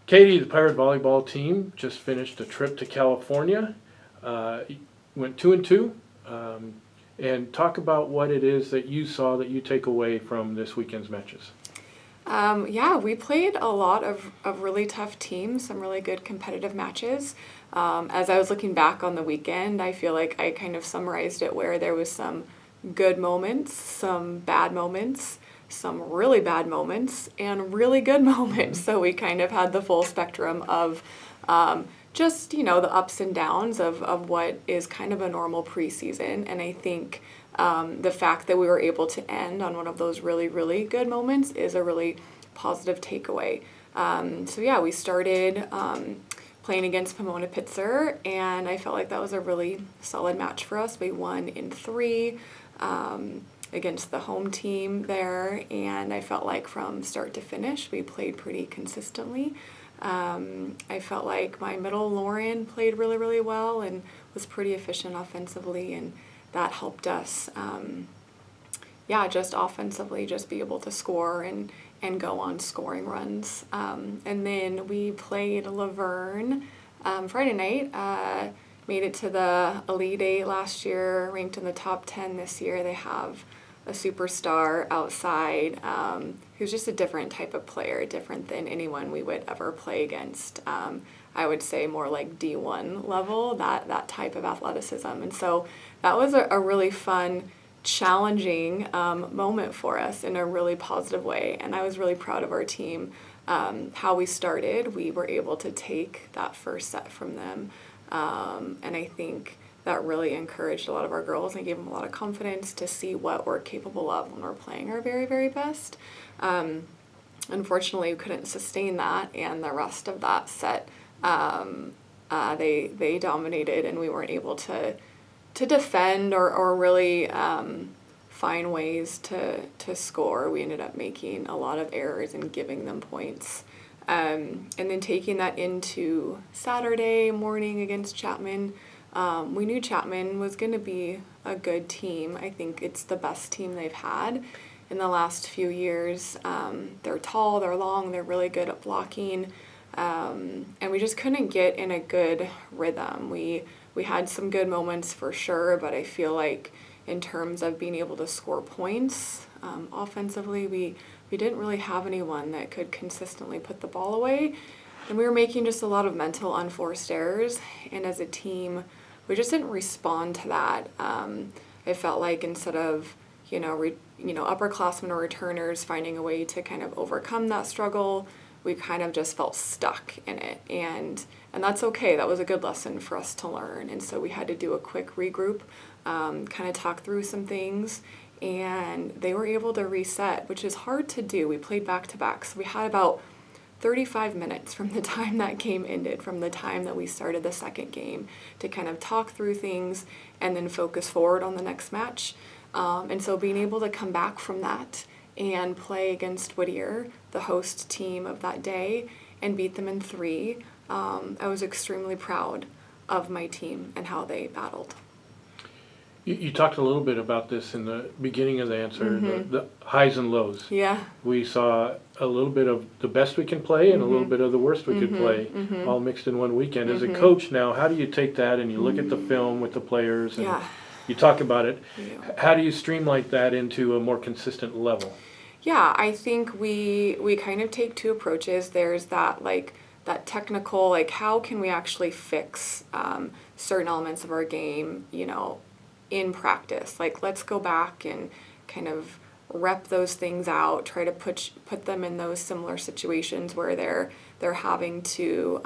Katie, the Pirate volleyball team just finished a trip to California. Went 2-2. And talk about what it is that you saw that you take away from this weekend's matches. We played a lot of really tough teams, some really good competitive matches. As I was looking back on the weekend, I feel like I kind of summarized it where there was some good moments, some bad moments, some really bad moments, and really good moments. So we kind of had the full spectrum of just, the ups and downs of what is kind of a normal preseason. And I think the fact that we were able to end on one of those really, really good moments is a really positive takeaway. We started playing against Pomona Pitzer, and I felt like that was a really solid match for us. We won in 3 against the home team there, and I felt like from start to finish we played pretty consistently. I felt like my middle, Lauren, played really, really well and was pretty efficient offensively, and that helped us, just offensively, just be able to score and go on scoring runs. And then we played Laverne Friday night, made it to the Elite 8 last year, ranked in the top 10 this year. They have a superstar outside who's just a different type of player, different than anyone we would ever play against. I would say more like D1 level, that type of athleticism. And so that was a really fun, challenging moment for us in a really positive way. And I was really proud of our team, how we started. We were able to take that first set from them. And I think that really encouraged a lot of our girls and gave them a lot of confidence to see what we're capable of when we're playing our very, very best. Unfortunately, we couldn't sustain that, and the rest of that set, they dominated, and we weren't able to defend or really find ways to score. We ended up making a lot of errors and giving them points. And then taking that into Saturday morning against Chapman, we knew Chapman was going to be a good team. I think it's the best team they've had in the last few years. They're tall, they're long, they're really good at blocking, and we just couldn't get in a good rhythm. We had some good moments for sure, but I feel like in terms of being able to score points offensively, we didn't really have anyone that could consistently put the ball away. And we were making just a lot of mental unforced errors. And as a team, we just didn't respond to that. I felt like instead of, upperclassmen or returners finding a way to kind of overcome that struggle, we kind of just felt stuck in it. And that's okay. That was a good lesson for us to learn. And so we had to do a quick regroup, kind of talk through some things. And they were able to reset, which is hard to do. We played back-to-back, so we had about 35 minutes from the time that game ended, from the time that we started the second game, to kind of talk through things and then focus forward on the next match. And so being able to come back from that and play against Whittier, the host team of that day, and beat them in 3, I was extremely proud of my team and how they battled. You talked a little bit about this in the beginning of the answer, the highs and lows. Yeah. We saw a little bit of the best we can play and a little bit of the worst we could play, all mixed in one weekend. As a coach now, how do you take that and you look at the film with the players and you talk about it? Yeah. How do you streamline that into a more consistent level? Yeah, I think we kind of take 2 approaches. There's that that technical, how can we actually fix certain elements of our game, in practice. Let's go back and kind of rep those things out, try to put them in those similar situations where they're having to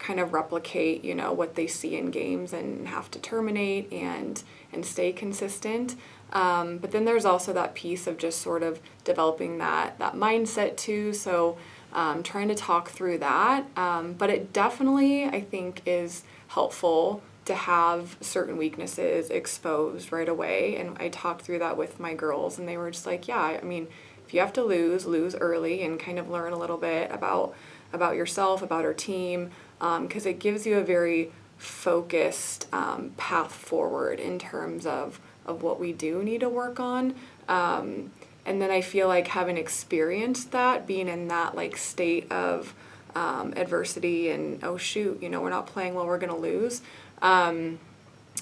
kind of replicate, what they see in games and have to terminate and stay consistent. But then there's also that piece of just sort of developing that mindset too. So trying to talk through that. But it definitely, I think, is helpful to have certain weaknesses exposed right away. And I talked through that with my girls, and they were just like, yeah, I mean, if you have to lose early and kind of learn a little bit about yourself, about our team, because it gives you a very focused path forward in terms of what we do need to work on. And then I feel like having experienced that, being in that state of adversity and, oh shoot, we're not playing well, we're going to lose,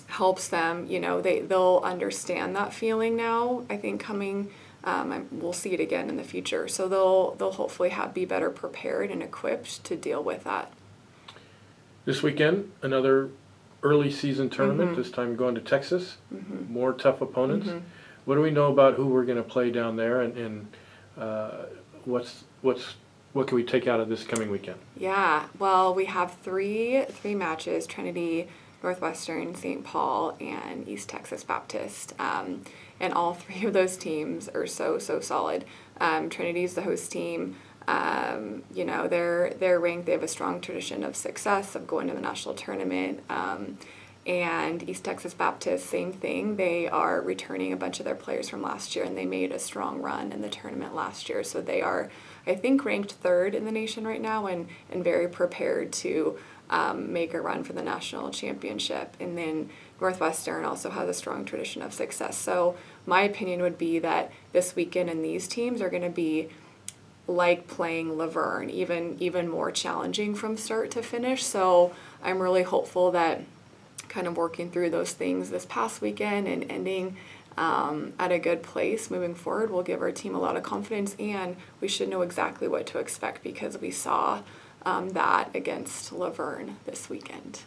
helps them, they'll understand that feeling now, I think coming, we'll see it again in the future. So they'll hopefully be better prepared and equipped to deal with that. This weekend, another early season tournament, this time going to Texas, more tough opponents. What do we know about who we're going to play down there, and what can we take out of this coming weekend? Yeah, well, we have three matches: Trinity, Northwestern, St. Paul, and East Texas Baptist. And all three of those teams are so solid. Trinity's the host team. They're ranked. They have a strong tradition of success, of going to the national tournament. And East Texas Baptist, same thing. They are returning a bunch of their players from last year, and they made a strong run in the tournament last year. So they are, I think, ranked third in the nation right now, and very prepared to make a run for the national championship. And then Northwestern also has a strong tradition of success. So my opinion would be that this weekend and these teams are going to be like playing Laverne, even more challenging from start to finish. So I'm really hopeful that kind of working through those things this past weekend and ending at a good place moving forward will give our team a lot of confidence, and we should know exactly what to expect because we saw that against Laverne this weekend.